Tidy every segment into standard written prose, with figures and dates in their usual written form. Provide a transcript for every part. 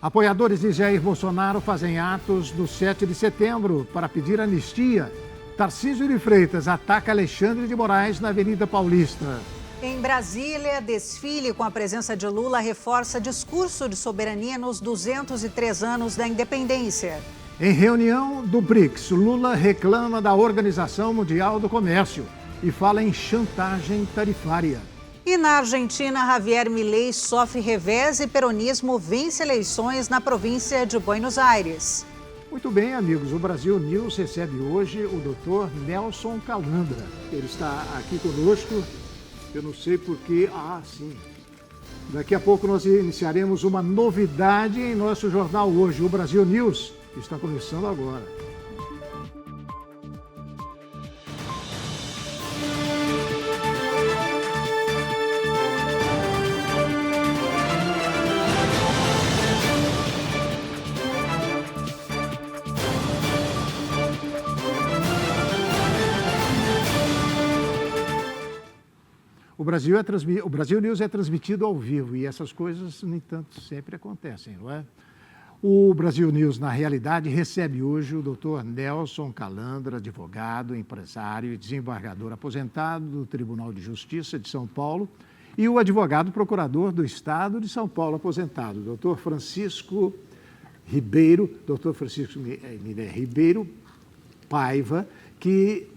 Apoiadores de Jair Bolsonaro fazem atos no 7 de setembro para pedir anistia. Tarcísio de Freitas ataca Alexandre de Moraes na Avenida Paulista. Em Brasília, desfile com a presença de Lula reforça discurso de soberania nos 203 anos da independência. Em reunião do BRICS, Lula reclama da Organização Mundial do Comércio e fala em chantagem tarifária. E na Argentina, Javier Milei sofre revés e peronismo vence eleições na província de Buenos Aires. Muito bem, amigos. O Brasil News recebe hoje o Dr. Nelson Calandra. Ele está aqui conosco. Eu não sei porquê. Sim. Daqui a pouco nós iniciaremos uma novidade em nosso jornal hoje. O Brasil News está começando agora. O Brasil News é transmitido ao vivo e essas coisas, no entanto, sempre acontecem, não é? O Brasil News, na realidade, recebe hoje o Dr. Nelson Calandra, advogado, empresário e desembargador aposentado do Tribunal de Justiça de São Paulo, e o advogado procurador do Estado de São Paulo aposentado, Dr. Francisco Ribeiro Paiva, que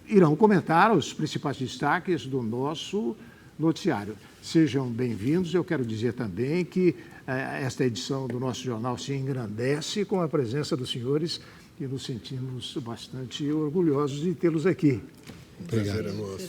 irão comentar os principais destaques do nosso noticiário. Sejam bem-vindos. Eu quero dizer também que esta edição do nosso jornal se engrandece com a presença dos senhores e nos sentimos bastante orgulhosos de tê-los aqui. Prazer é nosso.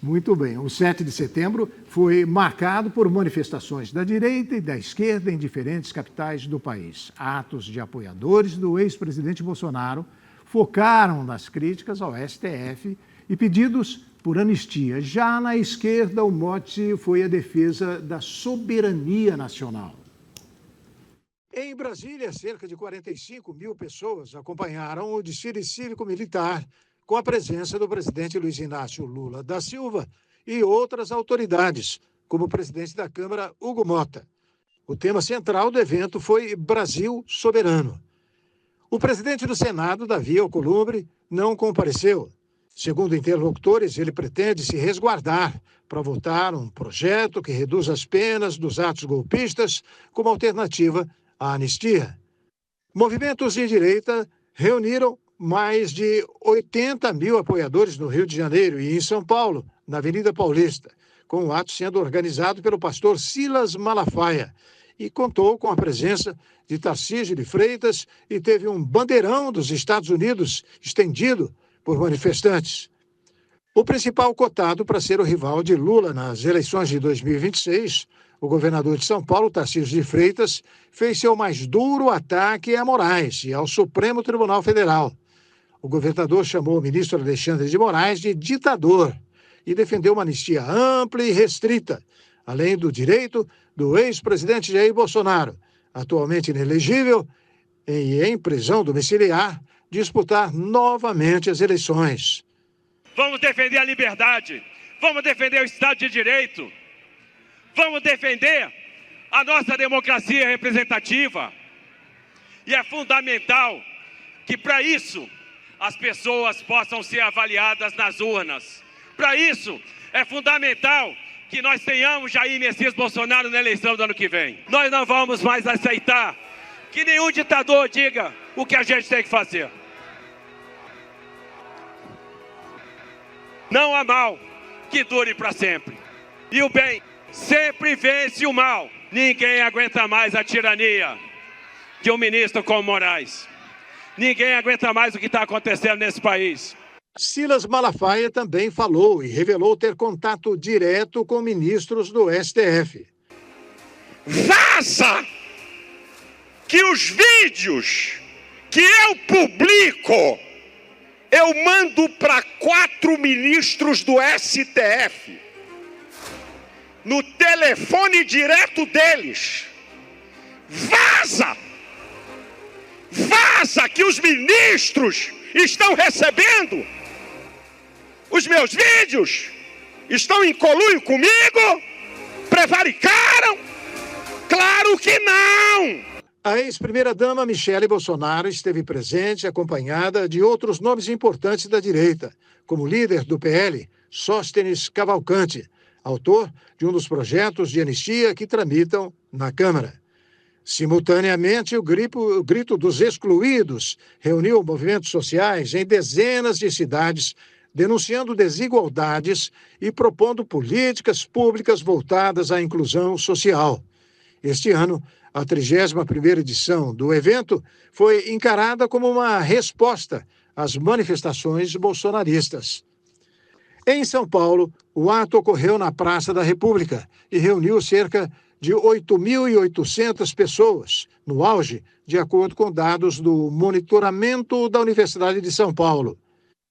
Muito bem. O 7 de setembro foi marcado por manifestações da direita e da esquerda em diferentes capitais do país. Atos de apoiadores do ex-presidente Bolsonaro focaram nas críticas ao STF e pedidos por anistia. Já na esquerda, o mote foi a defesa da soberania nacional. Em Brasília, cerca de 45 mil pessoas acompanharam o desfile cívico-militar com a presença do presidente Luiz Inácio Lula da Silva e outras autoridades, como o presidente da Câmara, Hugo Mota. O tema central do evento foi Brasil Soberano. O presidente do Senado, Davi Alcolumbre, não compareceu. Segundo interlocutores, ele pretende se resguardar para votar um projeto que reduz as penas dos atos golpistas como alternativa à anistia. Movimentos de direita reuniram mais de 80 mil apoiadores no Rio de Janeiro e em São Paulo, na Avenida Paulista, com o ato sendo organizado pelo pastor Silas Malafaia, e contou com a presença de Tarcísio de Freitas e teve um bandeirão dos Estados Unidos estendido por manifestantes. O principal cotado para ser o rival de Lula nas eleições de 2026, o governador de São Paulo, Tarcísio de Freitas, fez seu mais duro ataque a Moraes e ao Supremo Tribunal Federal. O governador chamou o ministro Alexandre de Moraes de ditador e defendeu uma anistia ampla e restrita, além do direito do ex-presidente Jair Bolsonaro, atualmente inelegível e em prisão domiciliar, disputar novamente as eleições. Vamos defender a liberdade, vamos defender o Estado de Direito, vamos defender a nossa democracia representativa. E é fundamental que, para isso, as pessoas possam ser avaliadas nas urnas. Para isso, é fundamental que nós tenhamos Jair Messias Bolsonaro na eleição do ano que vem. Nós não vamos mais aceitar que nenhum ditador diga o que a gente tem que fazer. Não há mal que dure para sempre. E o bem sempre vence o mal. Ninguém aguenta mais a tirania de um ministro como Moraes. Ninguém aguenta mais o que está acontecendo nesse país. Silas Malafaia também falou e revelou ter contato direto com ministros do STF. Vaza que os vídeos que eu publico, eu mando para 4 ministros do STF, no telefone direto deles. Vaza! Vaza que os ministros estão recebendo os meus vídeos, estão em conluio comigo, prevaricaram, Claro que não! A ex-primeira-dama Michele Bolsonaro esteve presente, acompanhada de outros nomes importantes da direita, como o líder do PL, Sóstenes Cavalcante, autor de um dos projetos de anistia que tramitam na Câmara. Simultaneamente, o grito dos excluídos reuniu movimentos sociais em dezenas de cidades, denunciando desigualdades e propondo políticas públicas voltadas à inclusão social. Este ano, a 31ª edição do evento foi encarada como uma resposta às manifestações bolsonaristas. Em São Paulo, o ato ocorreu na Praça da República e reuniu cerca de 8.800 pessoas, no auge, de acordo com dados do monitoramento da Universidade de São Paulo.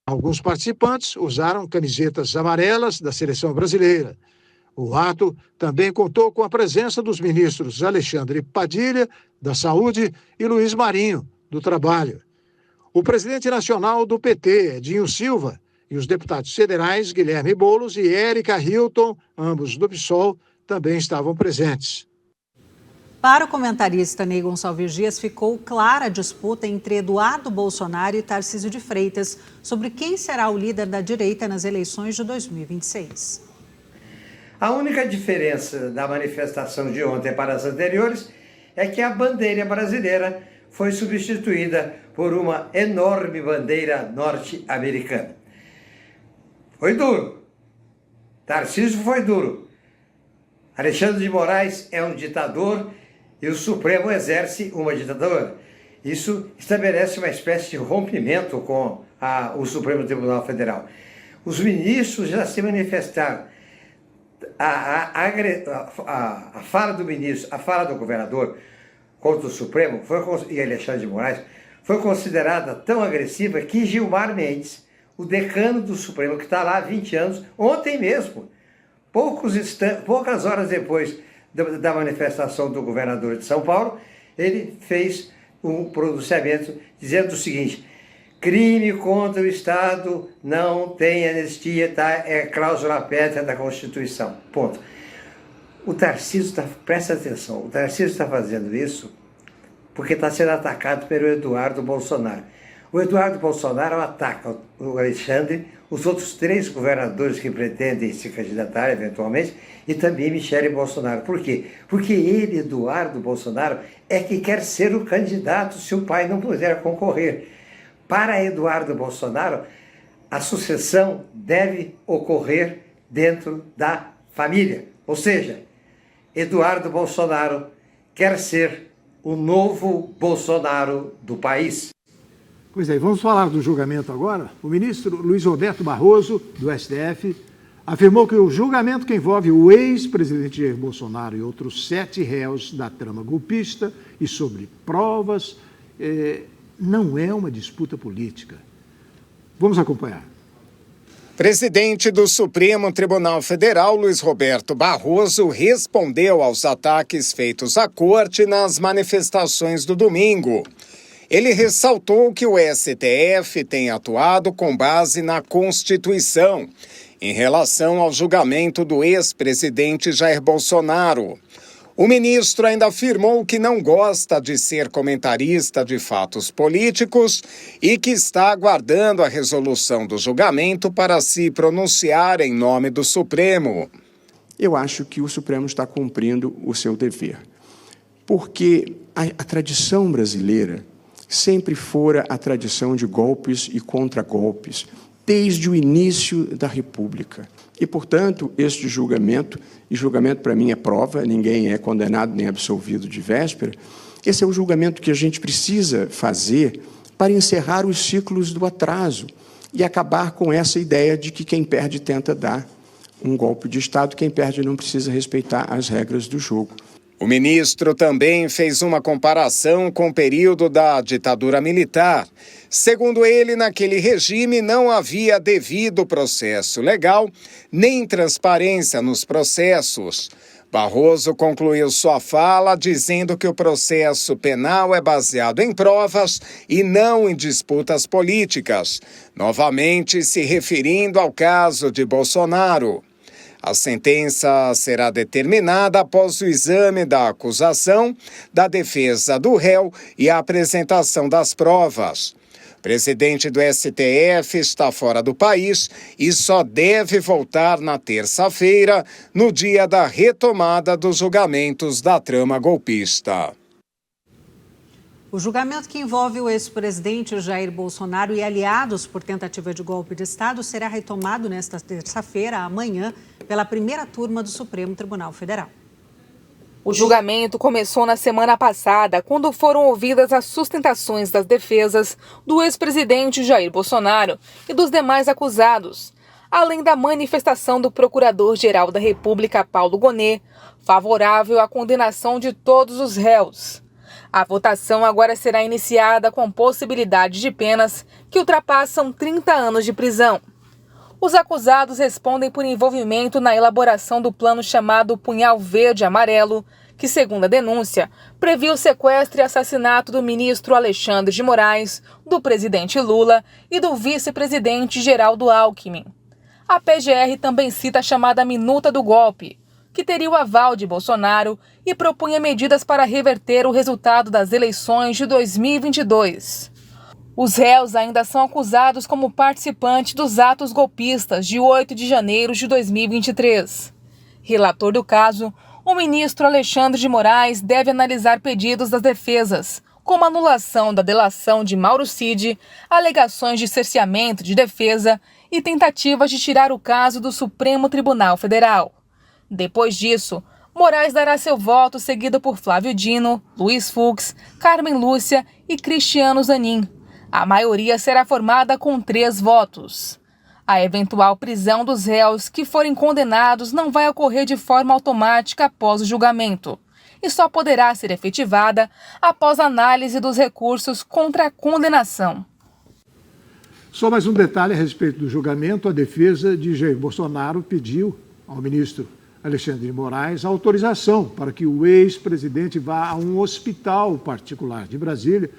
Alguns participantes usaram camisetas amarelas da seleção brasileira. O ato também contou com a presença dos ministros Alexandre Padilha, da Saúde, e Luiz Marinho, do Trabalho. O presidente nacional do PT, Edinho Silva, e os deputados federais Guilherme Boulos e Érica Hilton, ambos do PSOL, também estavam presentes. Para o comentarista Ney Gonçalves Dias, ficou clara a disputa entre Eduardo Bolsonaro e Tarcísio de Freitas sobre quem será o líder da direita nas eleições de 2026. A única diferença da manifestação de ontem para as anteriores é que a bandeira brasileira foi substituída por uma enorme bandeira norte-americana. Foi duro. Tarcísio foi duro. Alexandre de Moraes é um ditador e o Supremo exerce uma ditadura. Isso estabelece uma espécie de rompimento com o Supremo Tribunal Federal. Os ministros já se manifestaram. A fala do ministro, a fala do governador contra o Supremo e Alexandre de Moraes foi considerada tão agressiva que Gilmar Mendes, o decano do Supremo, que está lá há 20 anos, ontem mesmo, poucas horas depois da manifestação do governador de São Paulo, ele fez um pronunciamento dizendo o seguinte: crime contra o Estado não tem anistia, tá? É cláusula pétrea da Constituição. Ponto. O Tarcísio presta atenção, o Tarcísio está fazendo isso porque está sendo atacado pelo Eduardo Bolsonaro. O Eduardo Bolsonaro ataca o Alexandre, os outros 3 governadores que pretendem se candidatar eventualmente, e também Michele Bolsonaro. Por quê? Porque ele, Eduardo Bolsonaro, é que quer ser o candidato se o pai não puder concorrer. Para Eduardo Bolsonaro, a sucessão deve ocorrer dentro da família. Ou seja, Eduardo Bolsonaro quer ser o novo Bolsonaro do país. Pois é, vamos falar do julgamento agora. O ministro Luiz Roberto Barroso, do STF, afirmou que o julgamento que envolve o ex-presidente Jair Bolsonaro e outros 7 réus da trama golpista e sobre provas não é uma disputa política. Vamos acompanhar. Presidente do Supremo Tribunal Federal, Luiz Roberto Barroso, respondeu aos ataques feitos à corte nas manifestações do domingo. Ele ressaltou que o STF tem atuado com base na Constituição em relação ao julgamento do ex-presidente Jair Bolsonaro. O ministro ainda afirmou que não gosta de ser comentarista de fatos políticos e que está aguardando a resolução do julgamento para se pronunciar em nome do Supremo. Eu acho que o Supremo está cumprindo o seu dever, porque a tradição brasileira sempre fora a tradição de golpes e contragolpes, desde o início da República. E, portanto, este julgamento, e julgamento para mim é prova, ninguém é condenado nem absolvido de véspera, esse é o julgamento que a gente precisa fazer para encerrar os ciclos do atraso e acabar com essa ideia de que quem perde tenta dar um golpe de Estado, quem perde não precisa respeitar as regras do jogo. O ministro também fez uma comparação com o período da ditadura militar. Segundo ele, naquele regime não havia devido processo legal, nem transparência nos processos. Barroso concluiu sua fala dizendo que o processo penal é baseado em provas e não em disputas políticas, novamente se referindo ao caso de Bolsonaro. A sentença será determinada após o exame da acusação, da defesa do réu e a apresentação das provas. O presidente do STF está fora do país e só deve voltar na terça-feira, no dia da retomada dos julgamentos da trama golpista. O julgamento que envolve o ex-presidente Jair Bolsonaro e aliados por tentativa de golpe de Estado será retomado nesta terça-feira, amanhã, pela primeira turma do Supremo Tribunal Federal. O julgamento começou na semana passada, quando foram ouvidas as sustentações das defesas do ex-presidente Jair Bolsonaro e dos demais acusados, além da manifestação do Procurador-Geral da República, Paulo Gonet, favorável à condenação de todos os réus. A votação agora será iniciada com possibilidade de penas que ultrapassam 30 anos de prisão. Os acusados respondem por envolvimento na elaboração do plano chamado Punhal Verde Amarelo, que, segundo a denúncia, previu o sequestro e assassinato do ministro Alexandre de Moraes, do presidente Lula e do vice-presidente Geraldo Alckmin. A PGR também cita a chamada Minuta do Golpe, que teria o aval de Bolsonaro e propunha medidas para reverter o resultado das eleições de 2022. Os réus ainda são acusados como participantes dos atos golpistas de 8 de janeiro de 2023. Relator do caso, o ministro Alexandre de Moraes deve analisar pedidos das defesas, como anulação da delação de Mauro Cid, alegações de cerceamento de defesa e tentativas de tirar o caso do Supremo Tribunal Federal. Depois disso, Moraes dará seu voto, seguido por Flávio Dino, Luiz Fux, Carmen Lúcia e Cristiano Zanin. A maioria será formada com 3 votos. A eventual prisão dos réus que forem condenados não vai ocorrer de forma automática após o julgamento e só poderá ser efetivada após análise dos recursos contra a condenação. Só mais um detalhe a respeito do julgamento. A defesa de Jair Bolsonaro pediu ao ministro Alexandre de Moraes autorização para que o ex-presidente vá a um hospital particular de Brasília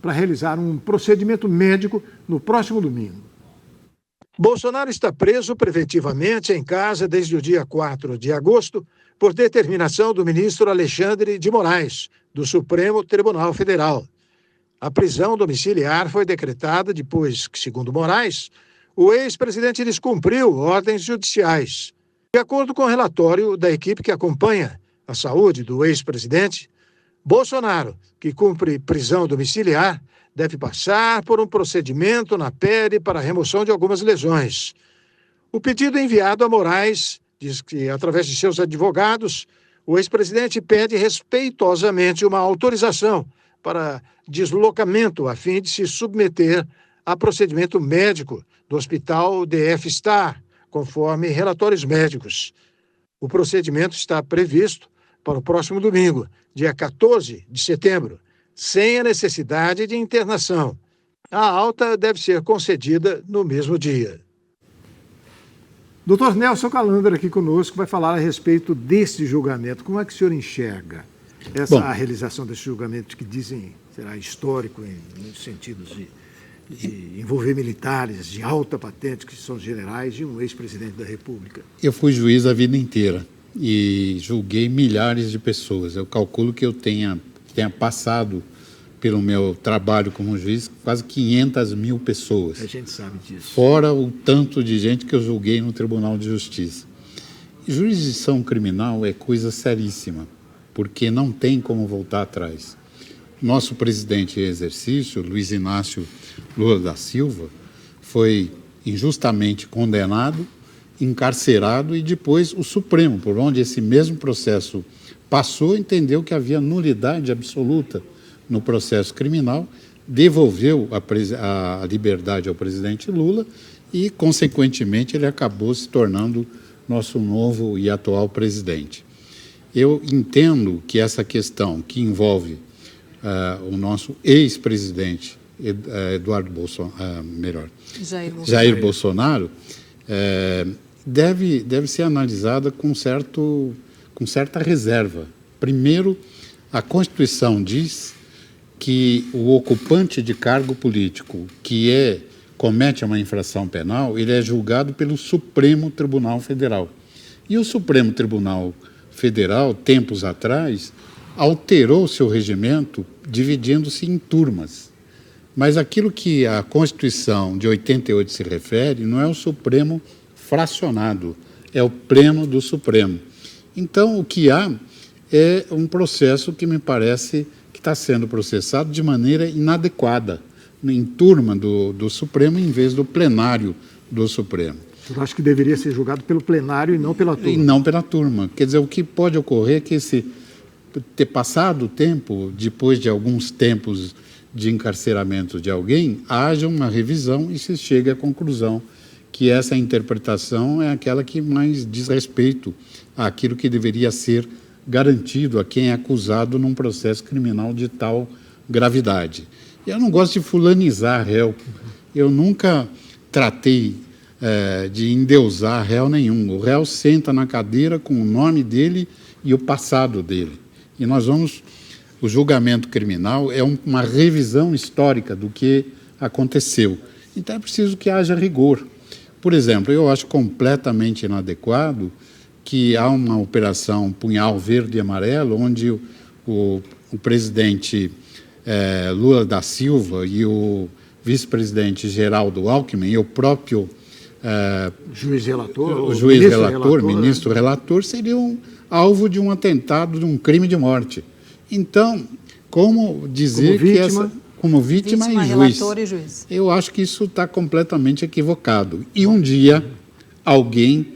para realizar um procedimento médico no próximo domingo. Bolsonaro está preso preventivamente em casa desde o dia 4 de agosto por determinação do ministro Alexandre de Moraes, do Supremo Tribunal Federal. A prisão domiciliar foi decretada depois que, segundo Moraes, o ex-presidente descumpriu ordens judiciais. De acordo com o relatório da equipe que acompanha a saúde do ex-presidente, Bolsonaro, que cumpre prisão domiciliar, deve passar por um procedimento na pele para a remoção de algumas lesões. O pedido enviado a Moraes diz que, através de seus advogados, o ex-presidente pede respeitosamente uma autorização para deslocamento a fim de se submeter a procedimento médico do Hospital DF Star, conforme relatórios médicos. O procedimento está previsto para o próximo domingo, dia 14 de setembro, sem a necessidade de internação. A alta deve ser concedida no mesmo dia. Doutor Nelson Calandra aqui conosco vai falar a respeito desse julgamento. Como é que o senhor enxerga a realização desse julgamento que dizem será histórico em muitos sentidos de envolver militares de alta patente, que são generais, e um ex-presidente da República? Eu fui juiz a vida inteira e julguei milhares de pessoas. Eu calculo que eu tenha passado pelo meu trabalho como juiz quase 500 mil pessoas. A gente sabe disso. Fora o tanto de gente que eu julguei no Tribunal de Justiça. Jurisdição criminal é coisa seríssima, porque não tem como voltar atrás. Nosso presidente em exercício, Luiz Inácio Lula da Silva, foi injustamente condenado, encarcerado, e depois o Supremo, por onde esse mesmo processo passou, entendeu que havia nulidade absoluta no processo criminal, devolveu a liberdade ao presidente Lula e, consequentemente, ele acabou se tornando nosso novo e atual presidente. Eu entendo que essa questão que envolve o nosso ex-presidente Jair Bolsonaro deve ser analisada com certa reserva. Primeiro, a Constituição diz que o ocupante de cargo político que comete uma infração penal, ele é julgado pelo Supremo Tribunal Federal. E o Supremo Tribunal Federal, tempos atrás, alterou seu regimento dividindo-se em turmas. Mas aquilo que a Constituição de 88 se refere não é o Supremo fracionado, é o Pleno do Supremo. Então, o que há é um processo que me parece que está sendo processado de maneira inadequada, em turma do Supremo, em vez do plenário do Supremo. Eu acho que deveria ser julgado pelo plenário e não pela turma. E não pela turma. Quer dizer, o que pode ocorrer é que, ter passado o tempo, depois de alguns tempos de encarceramento de alguém, haja uma revisão e se chegue à conclusão que essa interpretação é aquela que mais diz respeito àquilo que deveria ser garantido a quem é acusado num processo criminal de tal gravidade. Eu não gosto de fulanizar réu. Eu nunca tratei de endeusar réu nenhum. O réu senta na cadeira com o nome dele e o passado dele. E nós vamos... O julgamento criminal é uma revisão histórica do que aconteceu. Então é preciso que haja rigor. Por exemplo, eu acho completamente inadequado que há uma operação Punhal Verde e Amarelo, onde o presidente Lula da Silva e o vice-presidente Geraldo Alckmin e o próprio juiz relator, o juiz relator, ministro relator, seriam alvo de um atentado, de um crime de morte. Então, como dizer que essa... Como vítima e juiz. Relator e juiz. Eu acho que isso está completamente equivocado. E um dia alguém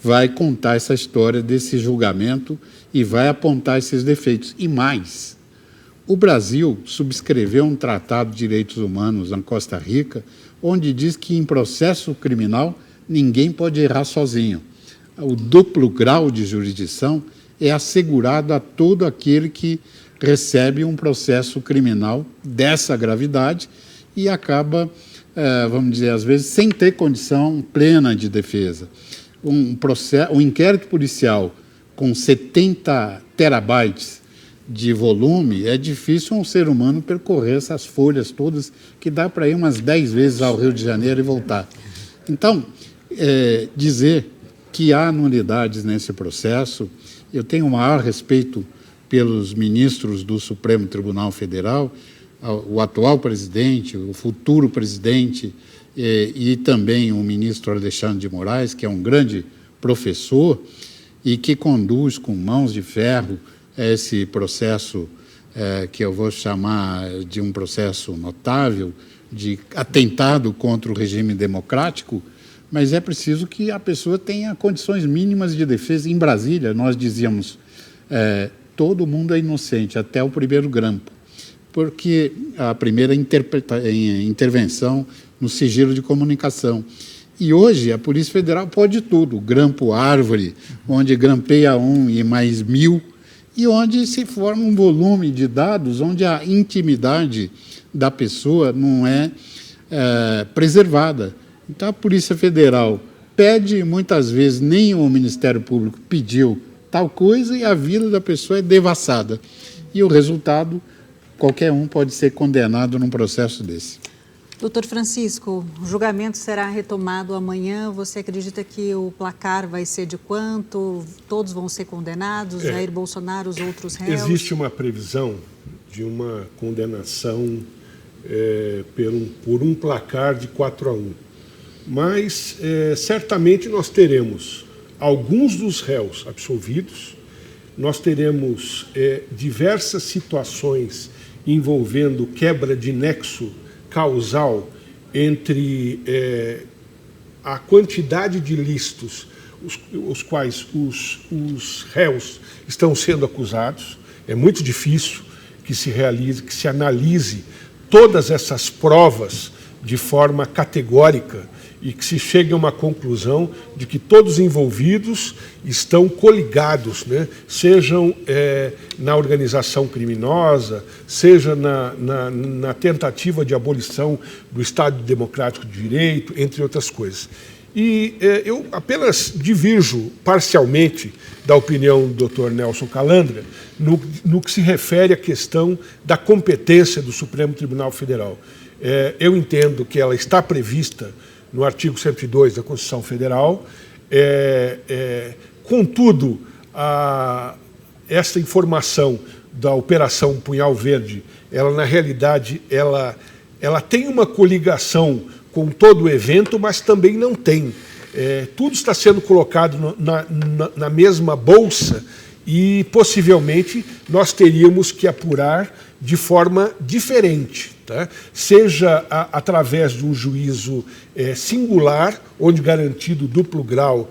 vai contar essa história desse julgamento e vai apontar esses defeitos. E mais, o Brasil subscreveu um tratado de direitos humanos na Costa Rica, onde diz que em processo criminal ninguém pode errar sozinho. O duplo grau de jurisdição é assegurado a todo aquele que recebe um processo criminal dessa gravidade e acaba, vamos dizer, às vezes, sem ter condição plena de defesa. Um inquérito policial com 70 terabytes de volume, é difícil um ser humano percorrer essas folhas todas, que dá para ir umas 10 vezes ao Rio de Janeiro e voltar. Então, dizer que há nulidades nesse processo, eu tenho o maior respeito pelos ministros do Supremo Tribunal Federal, o atual presidente, o futuro presidente e também o ministro Alexandre de Moraes, que é um grande professor e que conduz com mãos de ferro esse processo que eu vou chamar de um processo notável, de atentado contra o regime democrático, mas é preciso que a pessoa tenha condições mínimas de defesa. Em Brasília, nós dizíamos... todo mundo é inocente, até o primeiro grampo, porque a primeira intervenção no sigilo de comunicação. E hoje a Polícia Federal pode tudo, grampo árvore, onde grampeia e mais 1000, e onde se forma um volume de dados onde a intimidade da pessoa não é preservada. Então a Polícia Federal pede, muitas vezes nem o Ministério Público pediu tal coisa e a vida da pessoa é devassada. E o resultado, qualquer um pode ser condenado num processo desse. Doutor Francisco, o julgamento será retomado amanhã. Você acredita que o placar vai ser de quanto? Todos vão ser condenados? Jair Bolsonaro, os outros réus? Existe uma previsão de uma condenação por um placar de 4-1. Mas, certamente, nós teremos alguns dos réus absolvidos, nós teremos diversas situações envolvendo quebra de nexo causal entre a quantidade de ilícitos os quais os réus estão sendo acusados. É muito difícil que se analise todas essas provas de forma categórica e que se chegue a uma conclusão de que todos os envolvidos estão coligados, né? Sejam na organização criminosa, seja na tentativa de abolição do Estado Democrático de Direito, entre outras coisas. E eu apenas divirjo parcialmente da opinião do Dr. Nelson Calandra no que se refere à questão da competência do Supremo Tribunal Federal. Eu entendo que ela está prevista no artigo 102 da Constituição Federal, Contudo, essa informação da Operação Punhal Verde, ela na realidade, ela tem uma coligação com todo o evento, mas também não tem. Tudo está sendo colocado na mesma bolsa e, possivelmente, nós teríamos que apurar de forma diferente, tá? Seja através de um juízo singular, onde garantido duplo grau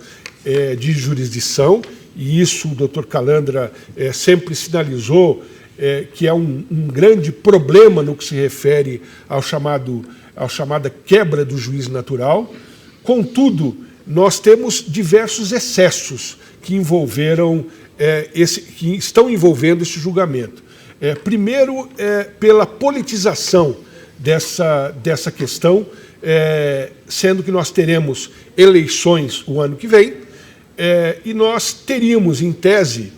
de jurisdição, e isso o doutor Calandra sempre sinalizou que é um grande problema no que se refere à chamada quebra do juízo natural. Contudo, nós temos diversos excessos que estão envolvendo esse julgamento. Primeiro, pela politização dessa questão, sendo que nós teremos eleições o ano que vem, e nós teríamos, em tese,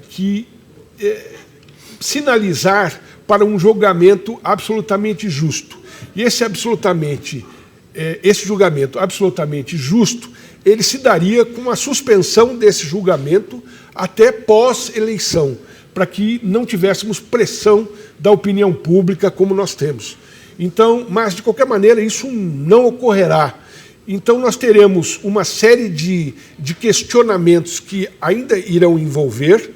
que sinalizar para um julgamento absolutamente justo. E esse julgamento absolutamente justo, ele se daria com a suspensão desse julgamento até pós-eleição, para que não tivéssemos pressão da opinião pública como nós temos. Então, mas, de qualquer maneira, isso não ocorrerá. Então, nós teremos uma série de questionamentos que ainda irão envolver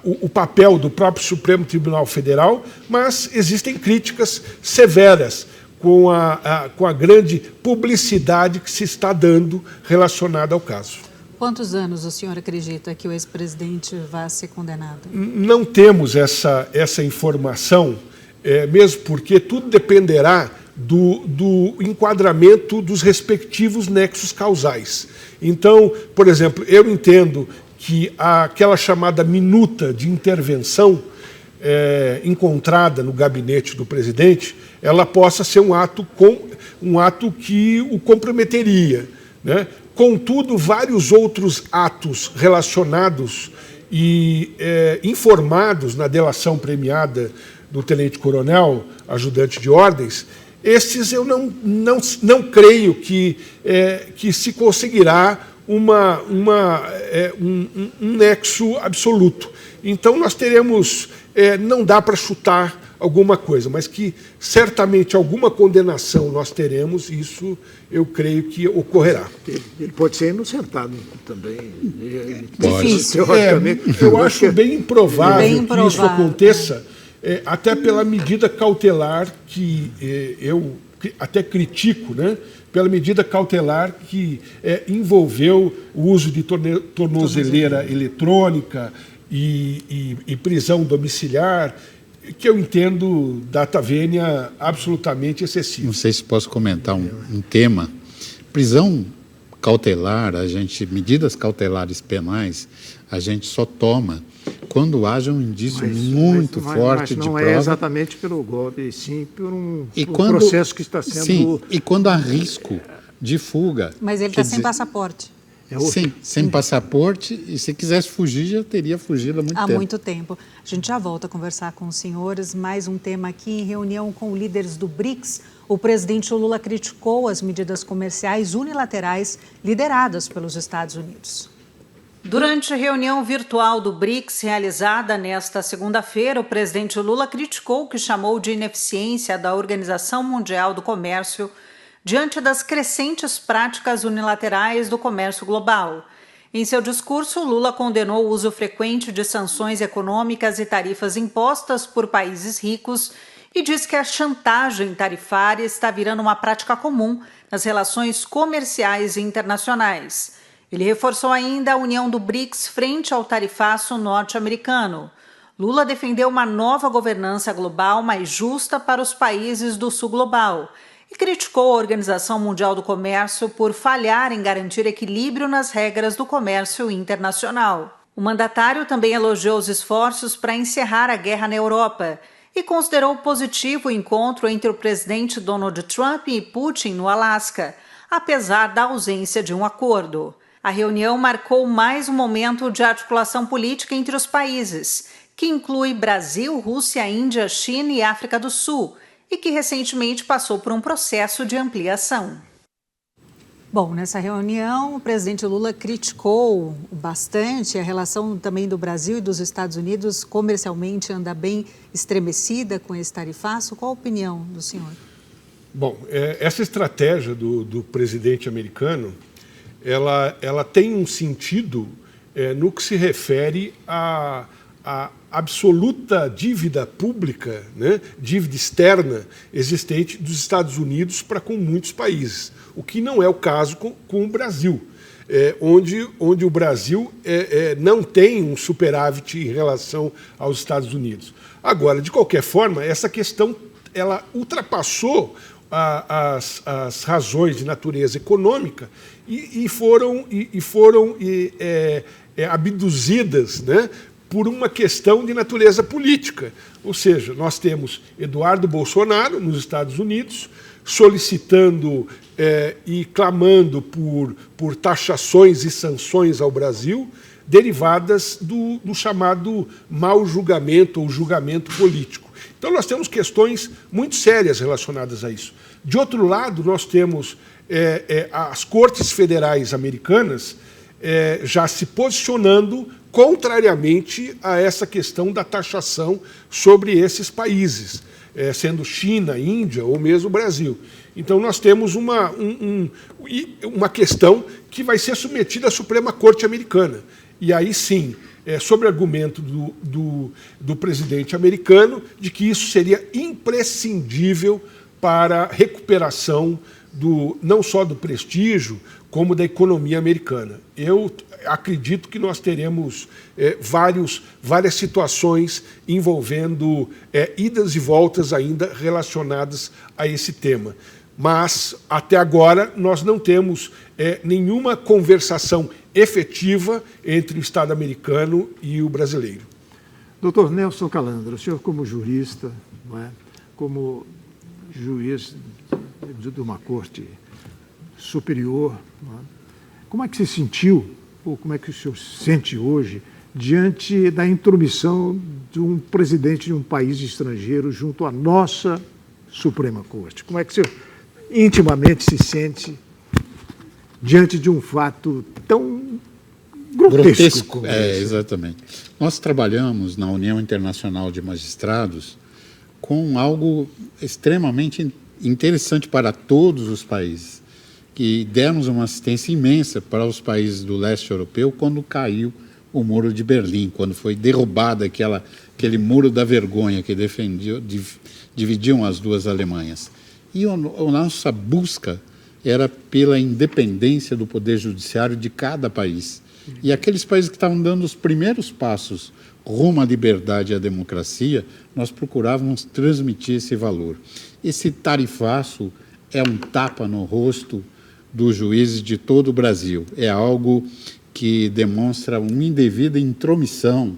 o papel do próprio Supremo Tribunal Federal, mas existem críticas severas com a grande publicidade que se está dando relacionada ao caso. Quantos anos o senhor acredita que o ex-presidente vai ser condenado? Não temos essa informação, mesmo porque tudo dependerá do enquadramento dos respectivos nexos causais. Então, por exemplo, eu entendo que aquela chamada minuta de intervenção encontrada no gabinete do presidente, ela possa ser um ato que o comprometeria, né? Contudo, vários outros atos relacionados e informados na delação premiada do tenente-coronel, ajudante de ordens, esses eu não creio que se conseguirá um nexo absoluto. Então, nós teremos, não dá para chutar alguma coisa, mas que certamente alguma condenação nós teremos, isso eu creio que ocorrerá. Ele pode ser inocentado também. Difícil. Eu acho bem improvável que isso aconteça, até pela medida cautelar que eu até critico, né? Pela medida cautelar que envolveu o uso de tornozeleira eletrônica e prisão domiciliar, que eu entendo data vênia absolutamente excessiva. Não sei se posso comentar um tema. Prisão cautelar, medidas cautelares penais, a gente só toma quando haja um indício muito forte de prova. Mas não é exatamente pelo golpe, e sim por um processo que está sendo... Sim, e quando há risco de fuga. Mas ele está sem passaporte. Sim, sem passaporte, e se quisesse fugir, já teria fugido há muito tempo. A gente já volta a conversar com os senhores. Mais um tema aqui. Em reunião com líderes do BRICS, o presidente Lula criticou as medidas comerciais unilaterais lideradas pelos Estados Unidos. Durante a reunião virtual do BRICS, realizada nesta segunda-feira, o presidente Lula criticou o que chamou de ineficiência da Organização Mundial do Comércio diante das crescentes práticas unilaterais do comércio global. Em seu discurso, Lula condenou o uso frequente de sanções econômicas e tarifas impostas por países ricos e disse que a chantagem tarifária está virando uma prática comum nas relações comerciais internacionais. Ele reforçou ainda a união do BRICS frente ao tarifaço norte-americano. Lula defendeu uma nova governança global mais justa para os países do sul global e criticou a Organização Mundial do Comércio por falhar em garantir equilíbrio nas regras do comércio internacional. O mandatário também elogiou os esforços para encerrar a guerra na Europa e considerou positivo o encontro entre o presidente Donald Trump e Putin no Alasca, apesar da ausência de um acordo. A reunião marcou mais um momento de articulação política entre os países, que inclui Brasil, Rússia, Índia, China e África do Sul, e que recentemente passou por um processo de ampliação. Bom, nessa reunião, o presidente Lula criticou bastante a relação também do Brasil e dos Estados Unidos, comercialmente anda bem estremecida com esse tarifaço. Qual a opinião do senhor? Bom, essa estratégia do presidente americano, ela tem um sentido no que se refere à absoluta dívida pública, né, dívida externa existente dos Estados Unidos para com muitos países, o que não é o caso com o Brasil, onde o Brasil não tem um superávit em relação aos Estados Unidos. Agora, de qualquer forma, essa questão ela ultrapassou as razões de natureza econômica e foram abduzidas, né, por uma questão de natureza política. Ou seja, nós temos Eduardo Bolsonaro, nos Estados Unidos, solicitando e clamando por taxações e sanções ao Brasil, derivadas do chamado mau julgamento ou julgamento político. Então, nós temos questões muito sérias relacionadas a isso. De outro lado, nós temos as cortes federais americanas já se posicionando contrariamente a essa questão da taxação sobre esses países, sendo China, Índia ou mesmo Brasil. Então, nós temos uma questão que vai ser submetida à Suprema Corte americana. E aí sim, sob argumento do presidente americano, de que isso seria imprescindível para a recuperação não só do prestígio, como da economia americana. Eu acredito que nós teremos várias situações envolvendo idas e voltas ainda relacionadas a esse tema. Mas, até agora, nós não temos nenhuma conversação efetiva entre o Estado americano e o brasileiro. Doutor Nelson Calandra, o senhor como jurista, não é? Como juiz de uma corte superior, não é? Como é que se sentiu, ou como é que o senhor se sente hoje, diante da intromissão de um presidente de um país estrangeiro junto à nossa Suprema Corte? Como é que o senhor intimamente se sente diante de um fato tão grotesco? Exatamente. Nós trabalhamos na União Internacional de Magistrados com algo extremamente interessante para todos os países, que demos uma assistência imensa para os países do leste europeu quando caiu o Muro de Berlim, quando foi derrubado aquele muro da vergonha que dividiam as duas Alemanhas. E a nossa busca era pela independência do poder judiciário de cada país. E aqueles países que estavam dando os primeiros passos rumo à liberdade e à democracia, nós procurávamos transmitir esse valor. Esse tarifaço é um tapa no rosto dos juízes de todo o Brasil. É algo que demonstra uma indevida intromissão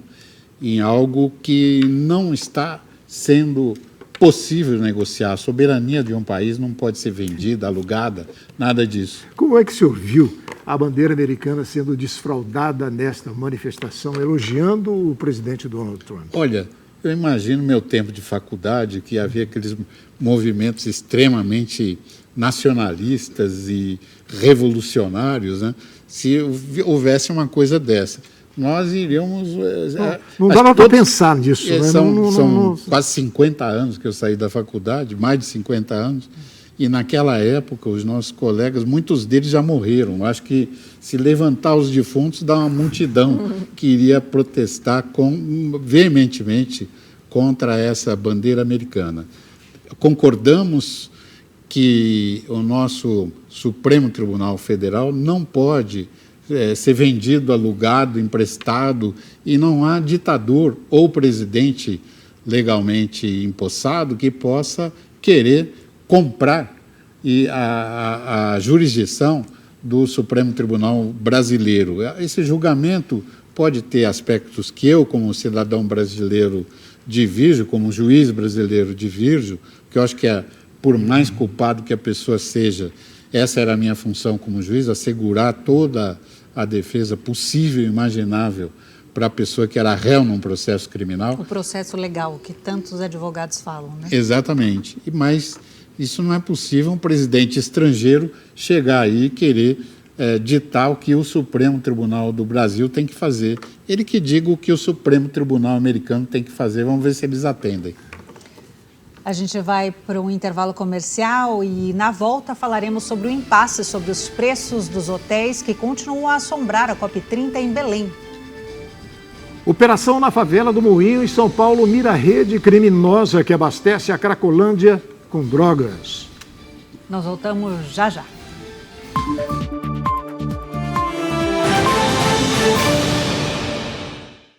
em algo que não está sendo possível negociar. A soberania de um país não pode ser vendida, alugada, nada disso. Como é que o senhor viu a bandeira americana sendo desfraudada nesta manifestação, elogiando o presidente Donald Trump? Olha, eu imagino meu tempo de faculdade, que havia aqueles movimentos extremamente nacionalistas e revolucionários, né? Se houvesse uma coisa dessa, nós iríamos... Não dava para pensar nisso. Né? São quase 50 anos que eu saí da faculdade, mais de 50 anos, e naquela época os nossos colegas, muitos deles já morreram. Acho que se levantar os defuntos, dá uma multidão que iria protestar veementemente contra essa bandeira americana. Concordamos que o nosso Supremo Tribunal Federal não pode ser vendido, alugado, emprestado, e não há ditador ou presidente legalmente empossado que possa querer comprar a jurisdição do Supremo Tribunal Brasileiro. Esse julgamento pode ter aspectos que eu, como cidadão brasileiro, divirjo, como juiz brasileiro, divirjo, que eu acho que por mais culpado que a pessoa seja, essa era a minha função como juiz, assegurar toda a defesa possível e imaginável para a pessoa que era réu num processo criminal. O processo legal, que tantos advogados falam, né? Exatamente. Mas Isso não é possível um presidente estrangeiro chegar aí e querer ditar o que o Supremo Tribunal do Brasil tem que fazer. Ele que diga o que o Supremo Tribunal americano tem que fazer. Vamos ver se eles atendem. A gente vai para um intervalo comercial e, na volta, falaremos sobre o impasse sobre os preços dos hotéis que continuam a assombrar a COP30 em Belém. Operação na favela do Moinho, em São Paulo, mira a rede criminosa que abastece a Cracolândia com drogas. Nós voltamos já já.